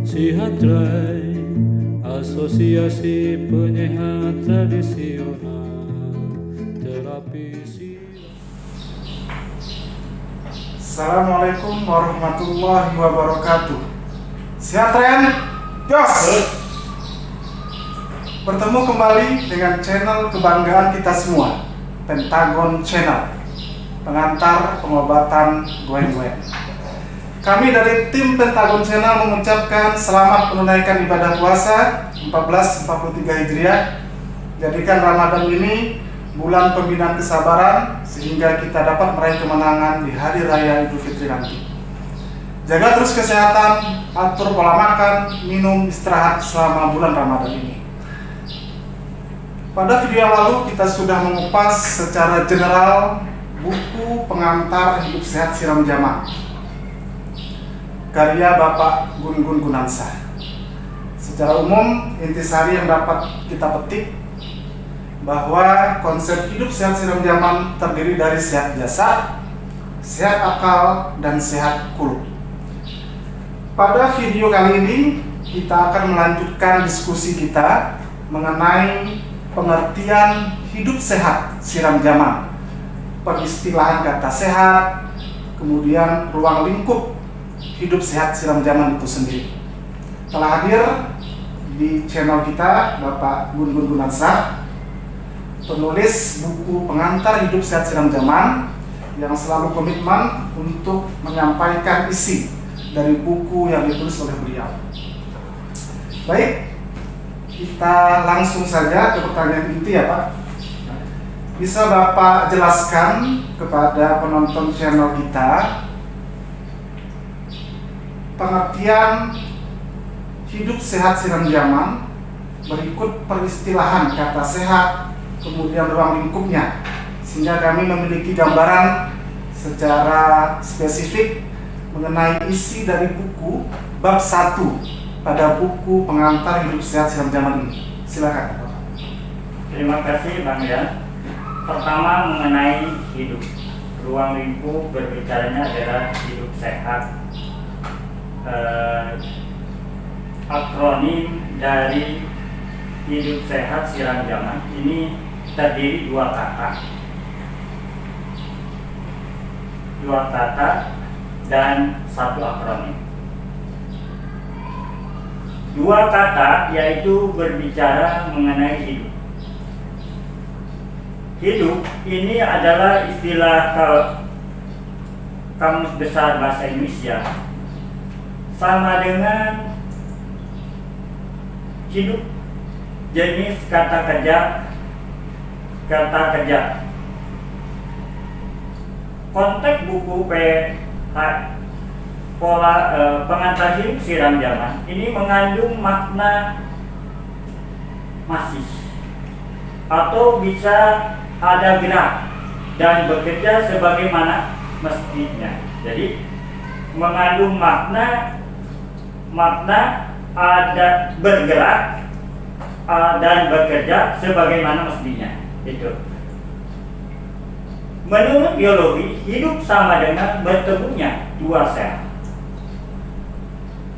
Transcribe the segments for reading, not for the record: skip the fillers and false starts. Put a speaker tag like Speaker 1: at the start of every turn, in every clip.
Speaker 1: Sihatrai Asosiasi Penyehat Tradisional Terapi
Speaker 2: Assalamualaikum warahmatullahi wabarakatuh. Sehat Ren? Yos! Bertemu kembali dengan channel kebanggaan kita semua, Pentagon Channel, pengantar pengobatan goeng-goeng. Kami dari tim Pentagon Channel mengucapkan selamat menunaikan ibadah puasa 1443 Hijriah. Jadikan Ramadan ini bulan pembinaan kesabaran sehingga kita dapat meraih kemenangan di hari raya Idul Fitri nanti. Jaga terus kesehatan, atur pola makan, minum, istirahat selama bulan Ramadan ini. Pada video yang lalu kita sudah mengupas secara general buku pengantar hidup sehat siram jaman karya Bapak Gun-Gun Gunansah. Secara umum, intisari yang dapat kita petik bahwa konsep hidup sehat siram jaman terdiri dari sehat jasad, sehat akal, dan sehat kulub. Pada video kali ini, kita akan melanjutkan diskusi kita mengenai pengertian hidup sehat siram jaman, peristilahan kata sehat, kemudian ruang lingkup hidup sehat siram jaman itu sendiri. Telah hadir di channel kita Bapak Gun-Gun Gunansah, penulis buku pengantar hidup sehat siram jaman yang selalu komitmen untuk menyampaikan isi dari buku yang ditulis oleh beliau. Baik, kita langsung saja ke pertanyaan inti ya Pak. Bisa Bapak jelaskan kepada penonton channel kita pengertian hidup sehat siram jaman berikut peristilahan kata sehat, kemudian ruang lingkupnya, sehingga kami memiliki gambaran secara spesifik mengenai isi dari buku bab 1 pada buku pengantar hidup sehat siram jaman ini. Silakan Bapak.
Speaker 3: Terima kasih Bang ya. Pertama mengenai hidup, ruang lingkup berbicaranya adalah hidup sehat. Akronim dari hidup sehat siram jaman ini terdiri dua kata dan satu akronim. Dua kata yaitu berbicara mengenai hidup. Hidup ini adalah istilah Kamus Besar Bahasa Indonesia, sama dengan hidup jenis kata kerja. Konteks buku pengantar hidup siram jaman ini mengandung makna masih atau bisa ada gerak dan bekerja sebagaimana mestinya. Jadi mengandung makna ada bergerak dan bekerja sebagaimana mestinya. Itu. Menurut biologi, hidup sama dengan bertemunya dua sel.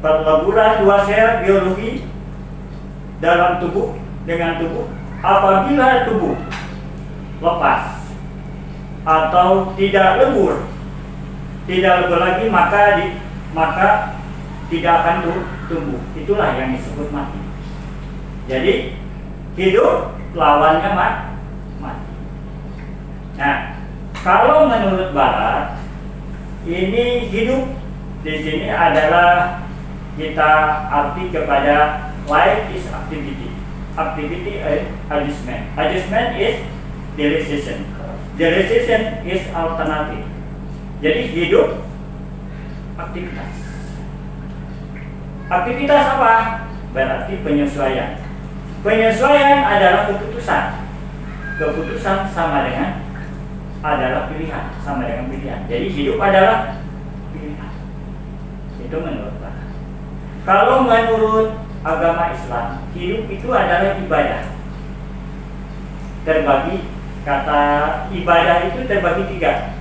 Speaker 3: Perleburan dua sel biologi dalam tubuh dengan tubuh. Apabila tubuh lepas atau tidak lebur lagi, maka tidak akan tumbuh. Itulah yang disebut mati. Jadi hidup lawannya mati. Nah, kalau menurut Barat, ini hidup di sini adalah kita arti kepada life is activity. Activity adjustment. Adjustment is relaxation. Relaxation is alternative. Jadi hidup aktivitas. Aktivitas apa? Berarti penyesuaian. Penyesuaian adalah keputusan. Keputusan sama dengan adalah pilihan, sama dengan pilihan. Jadi hidup adalah pilihan. Itu menurut Barat. Kalau menurut agama Islam, hidup itu adalah ibadah. Terbagi, kata ibadah itu terbagi tiga.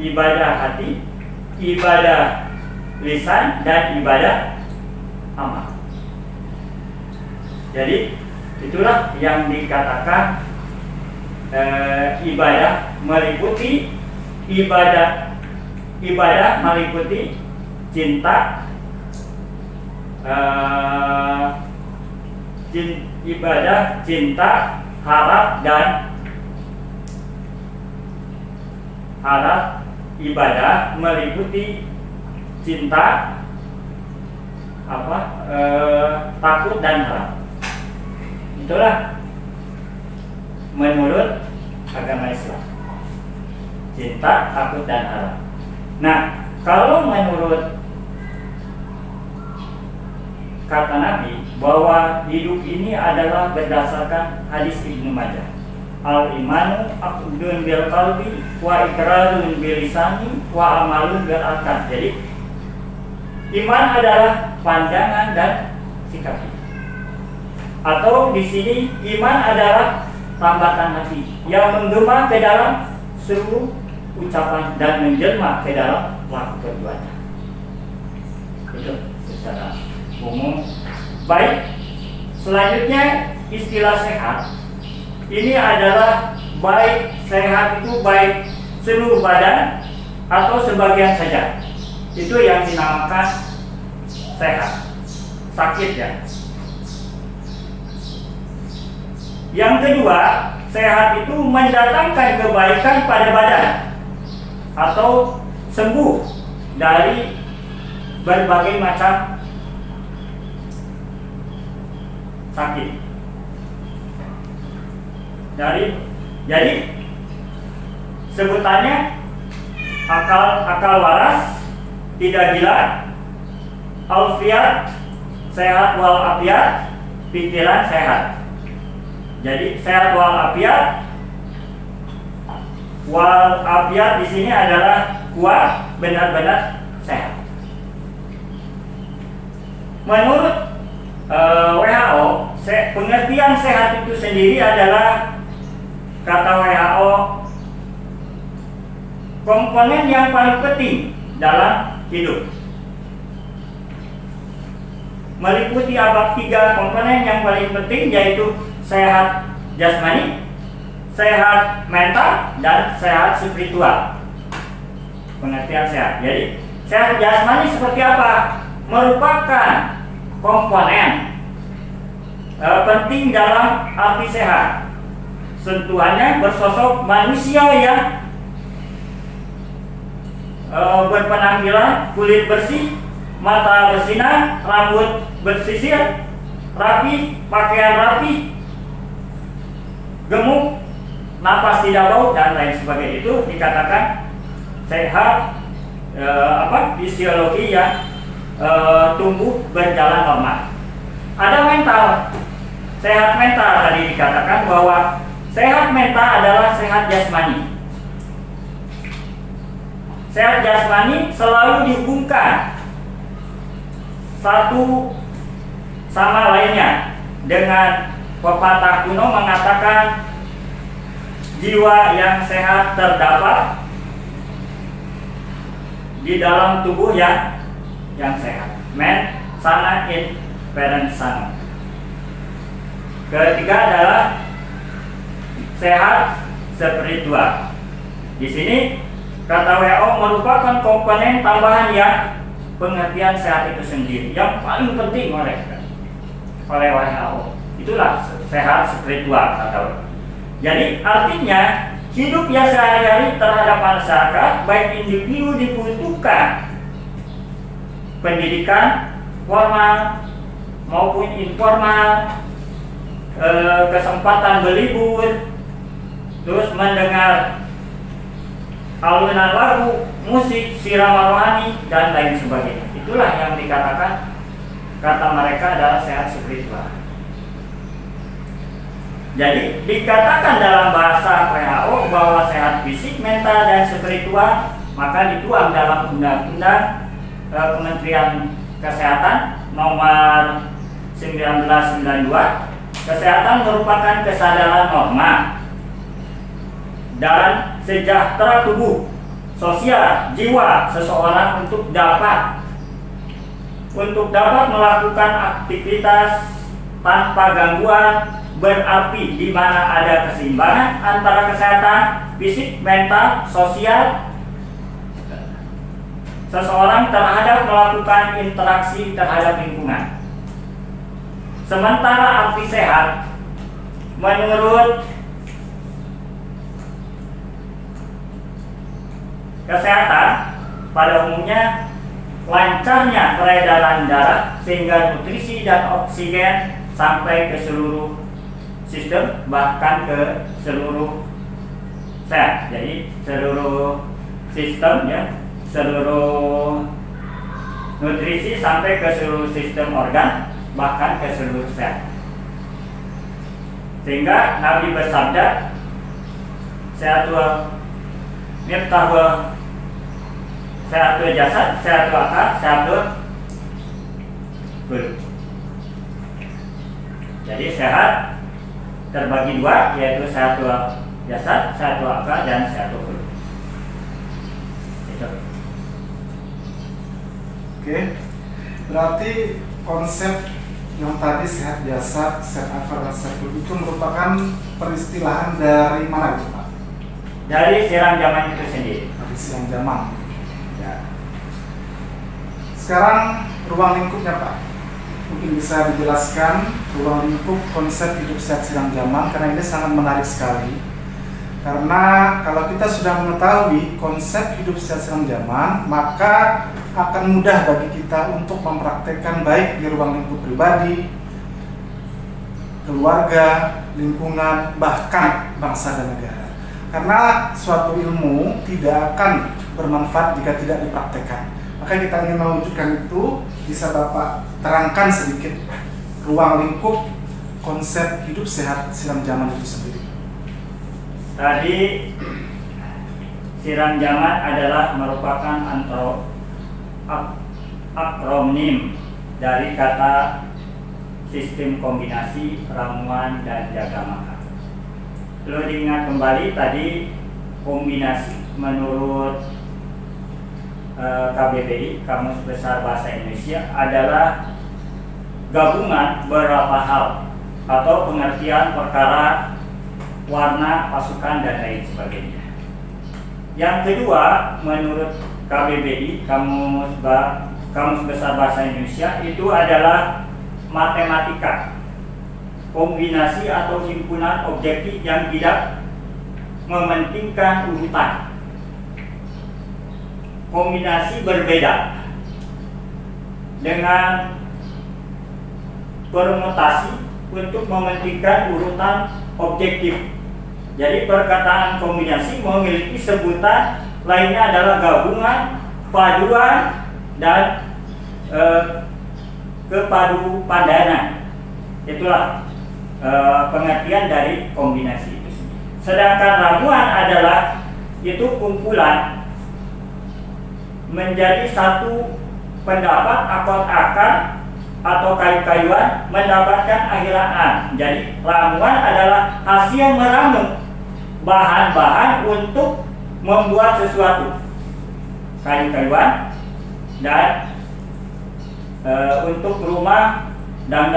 Speaker 3: Ibadah hati, ibadah lisan dan ibadah amal. Jadi itulah yang dikatakan ibadah meliputi ibadah meliputi cinta, ibadah cinta, harap dan ibadah meliputi cinta, takut dan harap. Itulah menurut agama Islam, cinta, takut dan harap. Nah, kalau menurut kata Nabi bahwa hidup ini adalah berdasarkan hadis Ibnu Majah, al-imanu aqdun bil qalbi wa iqrarun bil lisani wa amalun bil arkan. Jadi iman adalah pandangan dan sikap. Atau di sini iman adalah tambatan hati yang menggema ke dalam seluruh ucapan dan menjelma ke dalam laku perbuatan. Itu secara umum. Baik, selanjutnya istilah sehat. Ini adalah baik sehat itu baik seluruh badan atau sebagian saja. Itu yang dinamakan sehat. Sakit ya. Yang kedua, sehat itu mendatangkan kebaikan pada badan atau sembuh dari berbagai macam sakit. Jadi sebutannya akal waras, tidak gila, alfiat, sehat wal afiat, pikiran sehat. Jadi sehat wal afiat di sini adalah kuat, benar-benar sehat. Menurut WHO, pengertian sehat itu sendiri adalah, kata WHO, komponen yang paling penting dalam hidup. Meliputi tiga komponen yang paling penting, yaitu sehat jasmani, sehat mental, dan sehat spiritual. Pengertian sehat. Jadi sehat jasmani seperti apa? Merupakan komponen penting dalam arti sehat. Sentuhannya bersosok manusia yang berpenampilan kulit bersih, mata bersinar, rambut bersisir, rapi, pakaian rapi, gemuk, napas tidak bau, dan lain sebagainya. Itu dikatakan sehat, fisiologi yang tumbuh berjalan normal. Ada mental, sehat mental. Tadi dikatakan bahwa sehat mental adalah sehat jasmani. Sehat jasmani selalu dihubungkan satu sama lainnya dengan pepatah kuno mengatakan jiwa yang sehat terdapat di dalam tubuh yang sehat. Men sana in parent sana. Ketiga adalah sehat spiritual. Di sini kata WHO merupakan komponen tambahan yang pengertian sehat itu sendiri yang paling penting oleh WHO. Itulah sehat spiritual atau. Jadi artinya hidup yang sehari-hari terhadap masyarakat baik individu dibutuhkan pendidikan formal maupun informal, kesempatan berlibur, terus mendengar alunan lagu, musik, siraman rohani, dan lain sebagainya. Itulah yang dikatakan, kata mereka, adalah sehat spiritual. Jadi dikatakan dalam bahasa WHO bahwa sehat fisik, mental, dan spiritual, maka dituang dalam Undang-Undang Kementerian Kesehatan nomor 1992. Kesehatan merupakan kesadaran norma dan sejahtera tubuh sosial jiwa seseorang untuk dapat melakukan aktivitas tanpa gangguan, berarti di mana ada keseimbangan antara kesehatan fisik, mental, sosial seseorang terhadap melakukan interaksi terhadap lingkungan. Sementara arti sehat menurut kesehatan pada umumnya lancarnya peredaran darah sehingga nutrisi dan oksigen sampai ke seluruh sistem, bahkan ke seluruh sel. Jadi seluruh sistem ya, seluruh nutrisi sampai ke seluruh sistem organ, bahkan ke seluruh sel. Sehingga Nabi bersabda, sehatul jasad, sehatul akal, sehatul qulub. Jadi sehat terbagi dua, yaitu sehatul jasad, sehatul akal, dan sehatul qulub. Itu.
Speaker 2: Oke, berarti konsep yang tadi sehat jasad, sehat akal, dan sehat qulub itu merupakan peristilahan dari mana itu, Pak?
Speaker 3: Dari Siram Jaman itu sendiri.
Speaker 2: Dari Siram Jaman. Ya. Sekarang ruang lingkupnya, Pak. Mungkin bisa dijelaskan ruang lingkup konsep hidup sehat Siram Jaman, karena ini sangat menarik sekali. Karena kalau kita sudah mengetahui konsep hidup sehat Siram Jaman, maka akan mudah bagi kita untuk mempraktekkan baik di ruang lingkup pribadi, keluarga, lingkungan, bahkan bangsa dan negara. Karena suatu ilmu tidak akan bermanfaat jika tidak dipraktekkan. Maka kita ingin mewujudkan itu, bisa Bapak terangkan sedikit ruang lingkup konsep hidup sehat Siram Jaman itu sendiri.
Speaker 3: Tadi Siram Jaman adalah merupakan akronim dari kata sistem kombinasi ramuan dan jaga makan. Perlu diingat kembali tadi kombinasi menurut KBBI, Kamus Besar Bahasa Indonesia, adalah gabungan beberapa hal atau pengertian perkara, warna, pasukan, dan lain sebagainya. Yang kedua, menurut KBBI, Kamus Besar Bahasa Indonesia, itu adalah matematika, kombinasi atau himpunan objektif yang tidak mementingkan urutan. Kombinasi berbeda dengan permutasi untuk mementingkan urutan objektif. Jadi perkataan kombinasi memiliki sebutan lainnya adalah gabungan, paduan, dan kepadupadanaan. Itulah pengertian dari kombinasi itu sendiri. Sedangkan ramuan adalah itu kumpulan menjadi satu pendapat akal atau kayu-kayuan mendapatkan akhiran. Jadi ramuan adalah hasil meramu bahan-bahan untuk membuat sesuatu, kayu-kayuan, dan untuk rumah dan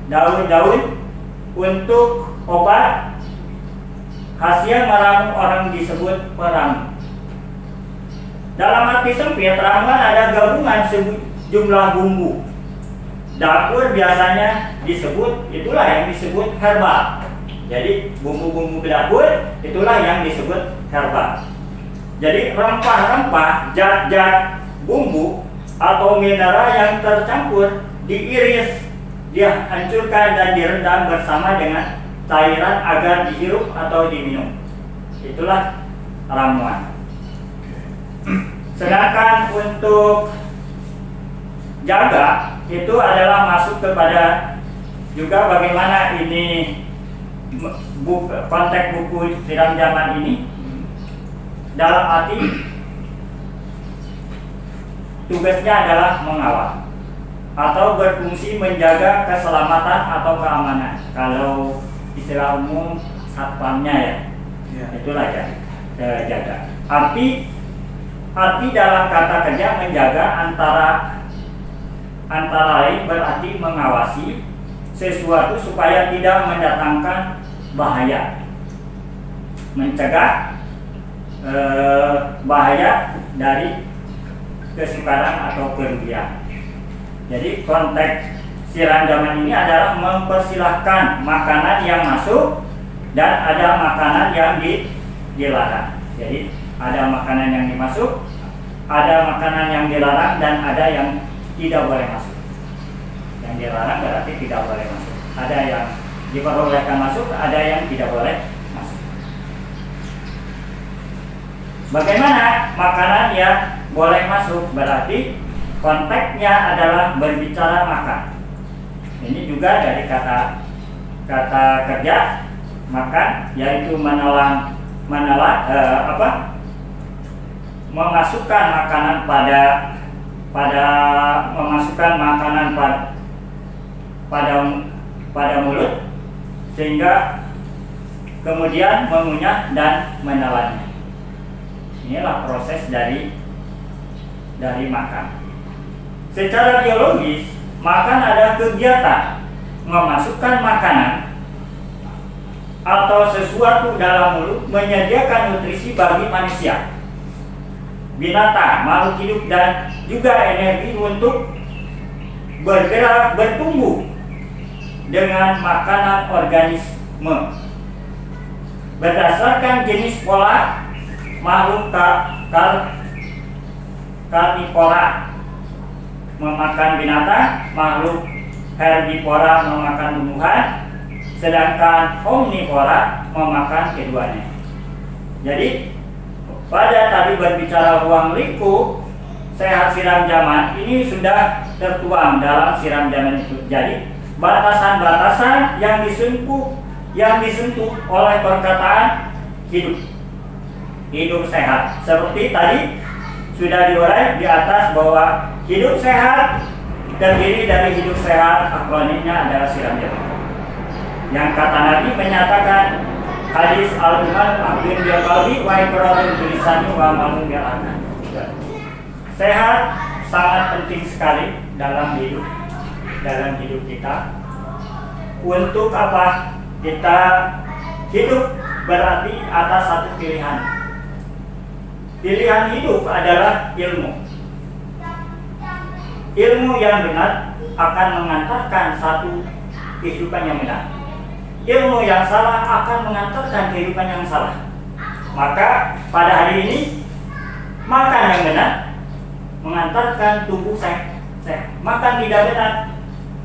Speaker 3: daun-daun untuk obat. Hasil meramu orang disebut peramu. Dalam arti sempit, ramuan ada gabungan jumlah bumbu. Dapur biasanya disebut, itulah yang disebut herbal. Jadi bumbu-bumbu dapur itulah yang disebut herbal. Jadi rempah-rempah, zat-zat bumbu atau mineral yang tercampur diiris, dihancurkan dan direndam bersama dengan cairan agar dihirup atau diminum. Itulah ramuan. Sedangkan untuk jaga itu adalah masuk kepada juga bagaimana ini konteks buku Siram Jaman ini, dalam arti tugasnya adalah mengawal atau berfungsi menjaga keselamatan atau keamanan. Kalau istilah umum satpamnya ya, itulah ya, jaga. Arti arti dalam kata kerja menjaga antara lain berarti mengawasi sesuatu supaya tidak mendatangkan bahaya, mencegah bahaya dari kesukaran atau kerugian. Jadi konteks siram jaman ini adalah mempersilahkan makanan yang masuk dan ada makanan yang dilarang. Jadi ada makanan yang dimasuk, ada makanan yang dilarang, dan ada yang tidak boleh masuk. Yang dilarang berarti tidak boleh masuk. Ada yang diperbolehkan masuk, ada yang tidak boleh masuk. Bagaimana makanan yang boleh masuk? Berarti konteksnya adalah berbicara makan. Ini juga dari kata kerja makan, yaitu memasukkan makanan memasukkan makanan pada mulut sehingga kemudian mengunyah dan menelannya. Inilah proses dari makan. Secara biologis, makan adalah kegiatan memasukkan makanan atau sesuatu dalam mulut menyediakan nutrisi bagi manusia, binatang, makhluk hidup, dan juga energi untuk bergerak bertumbuh dengan makanan organisme. Berdasarkan jenis pola, makhluk karnivora memakan binatang, makhluk herbivora memakan tumbuhan, sedangkan omnivora memakan keduanya. Jadi pada tadi berbicara ruang lingkup sehat siram jaman ini sudah tertuang dalam siram jaman itu. Jadi batasan-batasan yang disentuh oleh perkataan hidup sehat. Seperti tadi sudah diurai di atas bahwa hidup sehat terdiri dari hidup sehat, akronimnya adalah siram jaman. Yang kata Nabi menyatakan hadis al-Iman Abdin Biaqalbi wa ikrarun tulisani wa malum bi'akan. Sehat sangat penting sekali dalam hidup kita. Untuk apa? Kita hidup berarti atas satu pilihan. Pilihan hidup adalah ilmu. Ilmu yang benar akan mengantarkan satu kehidupan yang benar. Ilmu yang salah akan mengantarkan kehidupan yang salah. Maka pada hari ini makan yang benar mengantarkan tubuh sehat. Makan tidak benar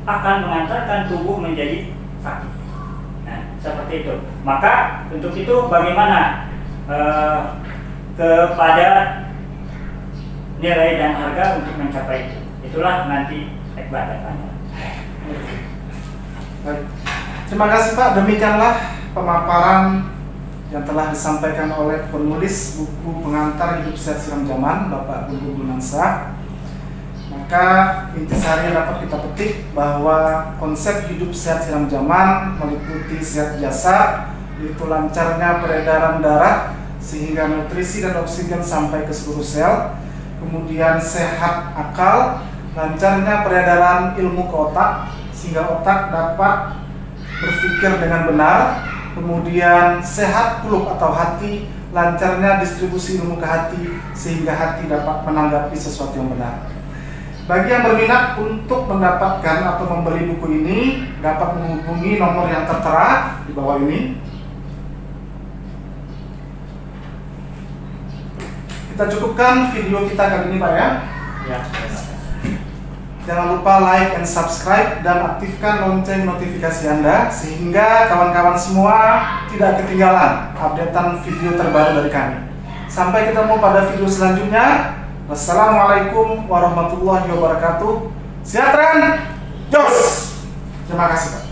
Speaker 3: akan mengantarkan tubuh menjadi sakit. Nah, seperti itu. Maka untuk itu bagaimana kepada nilai dan harga untuk mencapai itu. Itulah nanti ekbatatannya.
Speaker 2: Baik. Terima kasih Pak, demikianlah pemaparan yang telah disampaikan oleh penulis buku pengantar hidup sehat siram jaman, Bapak Gun Gun Gunansyah. Maka intisari yang dapat kita petik bahwa konsep hidup sehat siram jaman meliputi sehat jasad, yaitu lancarnya peredaran darah sehingga nutrisi dan oksigen sampai ke seluruh sel. Kemudian sehat akal, lancarnya peredaran ilmu ke otak sehingga otak dapat berpikir dengan benar. Kemudian sehat kulub atau hati, lancarnya distribusi ilmu ke hati sehingga hati dapat menanggapi sesuatu yang benar. Bagi yang berminat untuk mendapatkan atau membeli buku ini, dapat menghubungi nomor yang tertera di bawah ini. Kita cukupkan video kita kali ini Pak ya.
Speaker 3: Ya.
Speaker 2: Jangan lupa like and subscribe dan aktifkan lonceng notifikasi Anda sehingga kawan-kawan semua tidak ketinggalan updatean video terbaru dari kami. Sampai ketemu pada video selanjutnya. Wassalamualaikum warahmatullahi wabarakatuh. Sehat Ren! Jos! Terima kasih Pak.